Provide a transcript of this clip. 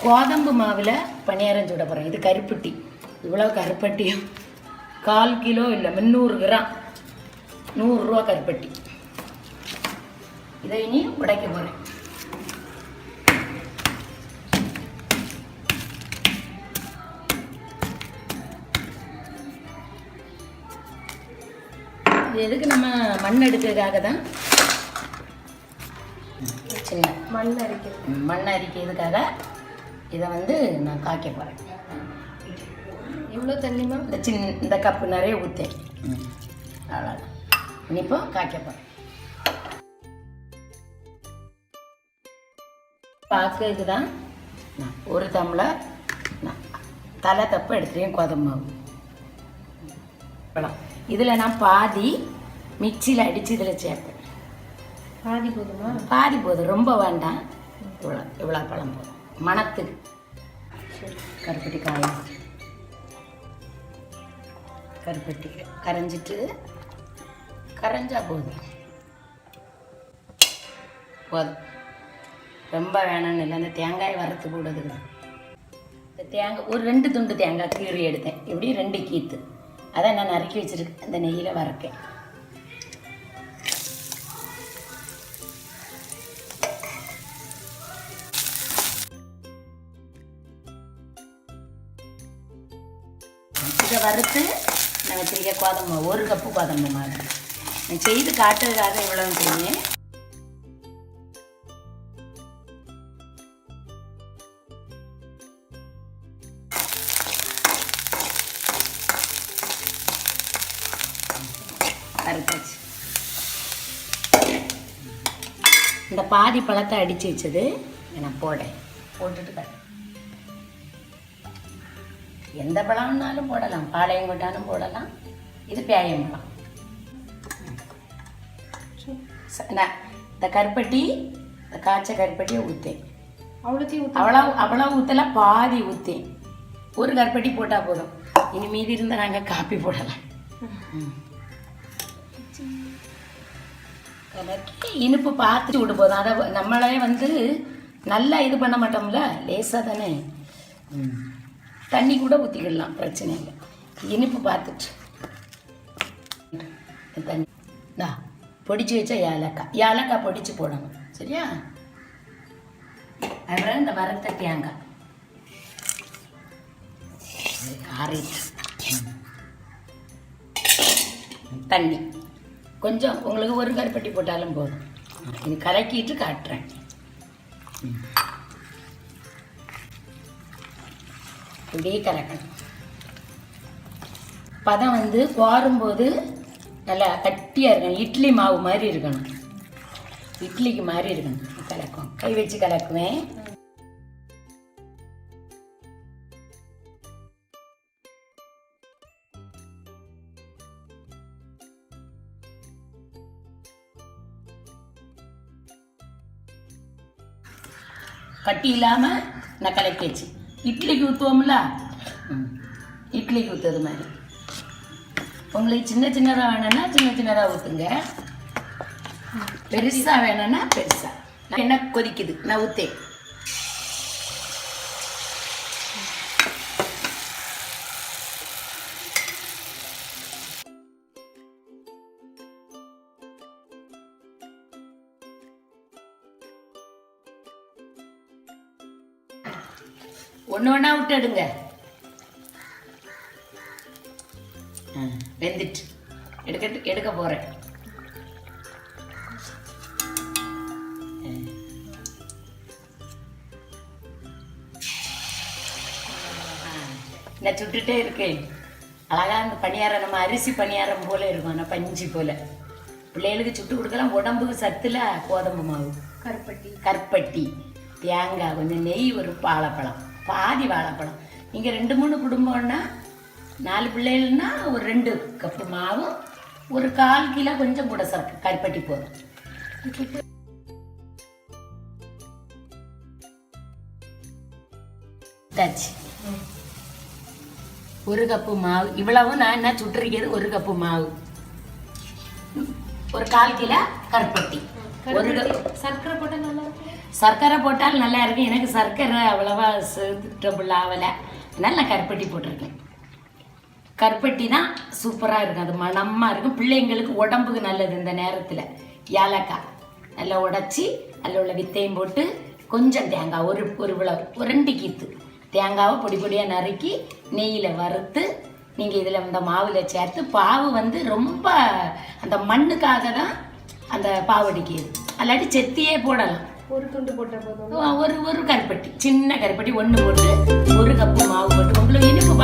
கோதம்பு மாவில் பணியாரம் சுட போகிறேன். இது கருப்பட்டி. இவ்வளோ கருப்பட்டியும் 1/4 கிலோ இல்லை 300 கிராம் 100 ரூபா கருப்பட்டி. இதை இனி உடைக்க போகிறேன். இது எதுக்கு நம்ம மண் எடுக்கிறதுக்காக தான். சின்ன மண் அரிக்கிறதுக்காக இதை வந்து நான் காய்க்க போகிறேன். இவ்வளோ தண்ணிமா இந்த கப்பு நிறைய ஊற்றேன். அவ்வளோதான். இனிப்போ காய்க்க போகிறேன். பாக்குறதுக்கு தான் நான் 1 டம்ளர் தலை தப்பு எடுத்துட்டேன் கோதம்பு மாவு. பழம் இதில் நான் பாதி மிக்சியில் அடித்து இதில் சேர்ப்பேன். பாதி போதுமா? பாதி போதும், ரொம்ப வேண்டாம். இவ்வளோ பழம் போதும் மணத்துக்கு. கருப்பட்டி கருப்பட்டி கரைஞ்சிட்டு கரைஞ்சா போதும். ரொம்ப வேணும்னு இல்லை. அந்த தேங்காய் வறுத்து போடுறதுக்கு தான். இந்த தேங்காய் ஒரு 2 துண்டு தேங்காய் கீறி எடுத்தேன். இப்படி 2 கீத்து அதை நான் நறுக்கி வச்சுருக்கேன். அந்த நெய்யில் வறுக்கேன். இதை வறுத்து நான் வச்சிருக்க கோதம்பு 1 கப்பு கோதம்பு மாவு நான் செய்து காட்டுறதுக்காக இவ்வளோ செய்யேன். வறுத்தாச்சு. இந்த பாதி பழத்தை அடித்து வச்சது நான் போட்டுட்டு எந்த பழம்னாலும் போடலாம். பாளையங்கொட்டாலும் போடலாம். இது பேயம் பழம். இந்த கருப்பட்டி இந்த காய்ச்ச கருப்பட்டியை ஊற்றேன். அவ்வளோ ஊற்றலாம். பாதி ஊற்றேன். 1 கருப்பட்டி போட்டால் போதும். இனி மீதி இருந்தால் நாங்கள் காப்பி போடலாம். கலக்கி இனிப்பு பார்த்துட்டு விட போதும். அதை நம்மளே வந்து நல்லா இது பண்ண மாட்டோம்ல, லேசாக தானே. தண்ணி கூட ஊற்றிக்கிடலாம், பிரச்சனை இல்லை. இனிப்பு பார்த்துட்டு தண்ணி பொடிச்சு வச்சா ஏலக்காய் பொடிச்சு போடணும். சரியா? அப்புறம் இந்த வறுத்த தேங்காய் ஆறிட்டு தண்ணி கொஞ்சம் உங்களுக்கு 1 கருப்பட்டி போட்டாலும் போதும். இது கலக்கிட்டு காட்டுறேன். இப்படியே கலக்கணும். பதம் வந்து கோரும்போது நல்லா கட்டியாக இருக்கணும். இட்லி மாவு மாதிரி இருக்கணும். இட்லிக்கு மாதிரி இருக்கணும். கலக்கும். கை வச்சு கலக்குவேன். கட்டி இல்லாமல் நான் கலக்கி வச்சு இட்லிக்கு ஊற்றுவோம்ல, இட்லிக்கு ஊற்றுறது மாதிரி. உங்களுக்கு சின்ன சின்னதாக வேணும்னா சின்னதாக ஊற்றுங்க. பெருசாக வேணும்னா பெருசாக. நான் என்ன கொதிக்குது நான் ஊற்றேன். ஒன்று ஒன்றா விட்டு எடுங்க. வெந்துட்டு எடுக்க போகிறேன். நான் சுட்டுட்டே இருக்கேன். அழகாக அந்த பணியாரம் நம்ம அரிசி பணியாரம் போல இருக்கும். ஆனால் பஞ்சு போல பிள்ளைகளுக்கு சுட்டு கொடுக்கலாம். உடம்புக்கு சத்துல கோதம்பு மாவு, கருப்பட்டி, தேங்காய், கொஞ்சம் நெய், ஒரு வாழைப்பழம், பாதி வாழைப்பழம். இங்கே 2-3 குடும்பம்னா 4 பிள்ளைகள்னா ஒரு 2 கப்பு மாவு, ஒரு 1/4 கிலோ கொஞ்சம் கூட சரக்கு கருப்பட்டி போதும். ஒரு கப்பு மாவு இவ்வளவு நான் என்ன சுட்டுருக்கிறது. 1 கப்பு மாவு, ஒரு 1/4 கிலோ கருப்பட்டி, சர்க்கரை போட்டால் நல்லா இருக்கும். சர்க்கரை போட்டால் நல்லா இருக்கும். எனக்கு சர்க்கரை அவ்வளவா சூட்டபுள் ஆகலை, அதனால நான் கருப்பட்டி போட்டிருக்கேன். கருப்பட்டி தான் சூப்பராக இருக்கும், அது மணமாக இருக்கும், பிள்ளைங்களுக்கு உடம்புக்கு நல்லது. இந்த நேரத்தில் ஏலக்காய் நல்லா உடச்சி அதில் உள்ள வித்தையும் போட்டு கொஞ்சம் தேங்காய் ஒரு விளவு 2 கீத்து தேங்காவை பொடி பொடியாக நறுக்கி நெய்யில் வறுத்து நீங்கள் இதில் இந்த மாவில் சேர்த்து, பாவு வந்து ரொம்ப அந்த மண்ணுக்காக தான் அந்த பாவடிக்குது, அல்லாட்டி செத்தியே போடலாம். ஒரு துண்டு போட்ட போதும். ஒரு கருப்பட்டி, சின்ன கருப்பட்டி 1 போட்டு 1 கப்பு மாவு போட்டு உங்களுக்கு இனிப்பு